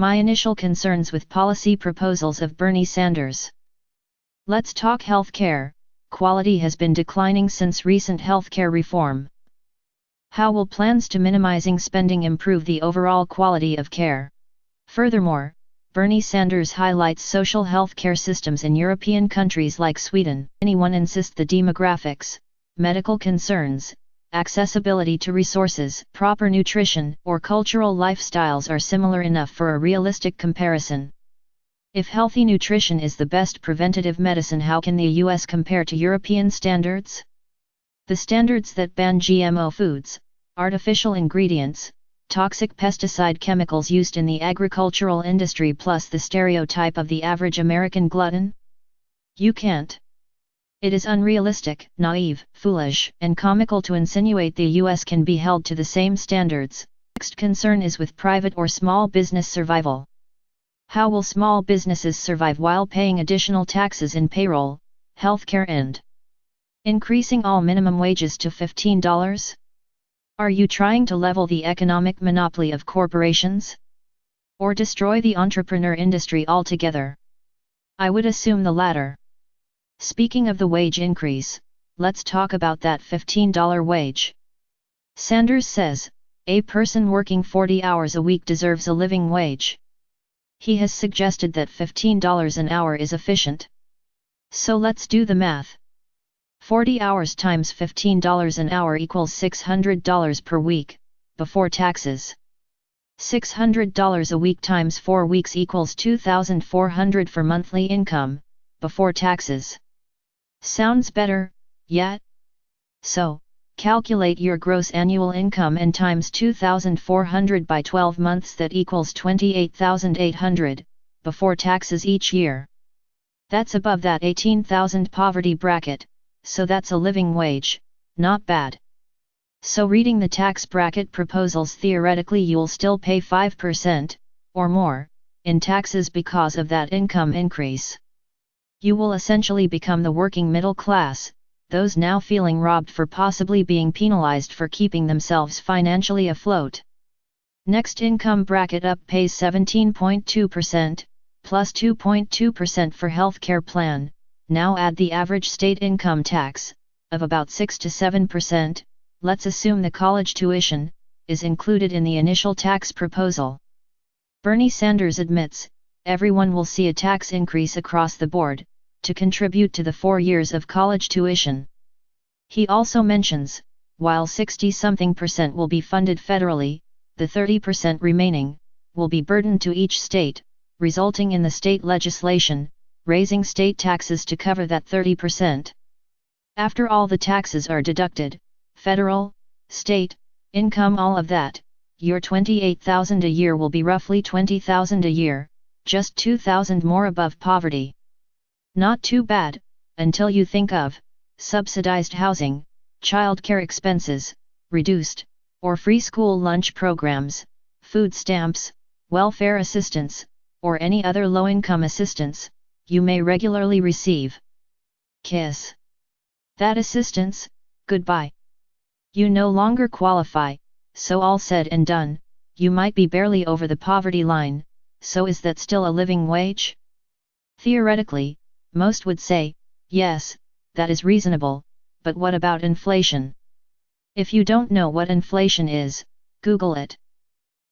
My initial concerns with policy proposals of Bernie Sanders. Let's talk healthcare. Quality has been declining since recent healthcare reform. How will plans to minimizing spending improve the overall quality of care? Furthermore, Bernie Sanders highlights social healthcare systems in European countries like Sweden. Anyone insists the demographics, medical concerns, accessibility to resources, proper nutrition, or cultural lifestyles are similar enough for a realistic comparison. If healthy nutrition is the best preventative medicine, how can the US compare to European standards? The standards that ban GMO foods, artificial ingredients, toxic pesticide chemicals used in the agricultural industry, plus the stereotype of the average American glutton? You can't. It is unrealistic, naive, foolish, and comical to insinuate the US can be held to the same standards. Next concern is with private or small business survival. How will small businesses survive while paying additional taxes in payroll, healthcare, and increasing all minimum wages to $15? Are you trying to level the economic monopoly of corporations? Or destroy the entrepreneur industry altogether? I would assume the latter. Speaking of the wage increase, let's talk about that $15 wage. Sanders says, a person working 40 hours a week deserves a living wage. He has suggested that $15 an hour is efficient. So let's do the math. 40 hours times $15 an hour equals $600 per week, before taxes. $600 a week times 4 weeks equals $2,400 for monthly income, before taxes. Sounds better, yet? So, calculate your gross annual income and times 2,400 by 12 months, that equals 28,800, before taxes each year. That's above that 18,000 poverty bracket, so that's a living wage, not bad. So reading the tax bracket proposals, theoretically you'll still pay 5%, or more, in taxes because of that income increase. You will essentially become the working middle class, those now feeling robbed for possibly being penalized for keeping themselves financially afloat. Next income bracket up pays 17.2%, plus 2.2% for healthcare plan. Now add the average state income tax, of about 6 to 7%, let's assume the college tuition, is included in the initial tax proposal. Bernie Sanders admits, everyone will see a tax increase across the board, to contribute to the 4 years of college tuition. He also mentions, while 60-something% will be funded federally, the 30% remaining, will be burdened to each state, resulting in the state legislation, raising state taxes to cover that 30%. After all the taxes are deducted, federal, state, income, all of that, your $28,000 a year will be roughly $20,000 a year, just $2,000 more above poverty. Not too bad, until you think of subsidized housing, childcare expenses, reduced or free school lunch programs, food stamps, welfare assistance, or any other low-income assistance you may regularly receive. Kiss that assistance goodbye. You no longer qualify, so all said and done, you might be barely over the poverty line, so is that still a living wage? Theoretically, most would say, yes, that is reasonable, but what about inflation? If you don't know what inflation is, Google it.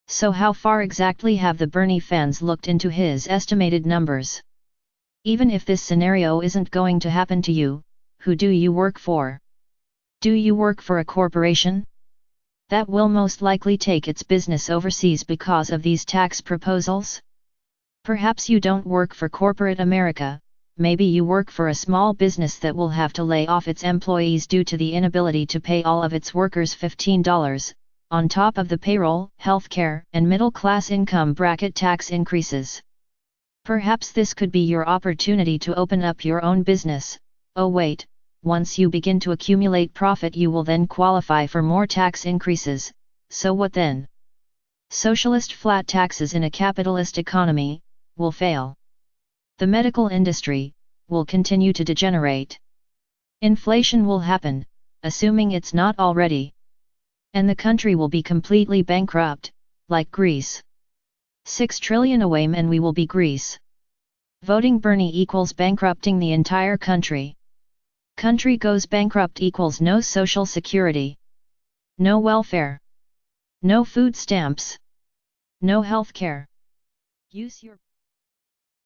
So how far exactly have the Bernie fans looked into his estimated numbers? Even if this scenario isn't going to happen to you, who do you work for? Do you work for a corporation that will most likely take its business overseas because of these tax proposals? Perhaps you don't work for corporate America. Maybe you work for a small business that will have to lay off its employees due to the inability to pay all of its workers $15, on top of the payroll, healthcare, and middle-class income bracket tax increases. Perhaps this could be your opportunity to open up your own business. Oh wait, once you begin to accumulate profit you will then qualify for more tax increases, so what then? Socialist flat taxes in a capitalist economy will fail. The medical industry will continue to degenerate. Inflation will happen, assuming it's not already. And the country will be completely bankrupt, like Greece. 6 trillion away and we will be Greece. Voting Bernie equals bankrupting the entire country. Country goes bankrupt equals no social security. No welfare. No food stamps. No health care. Use your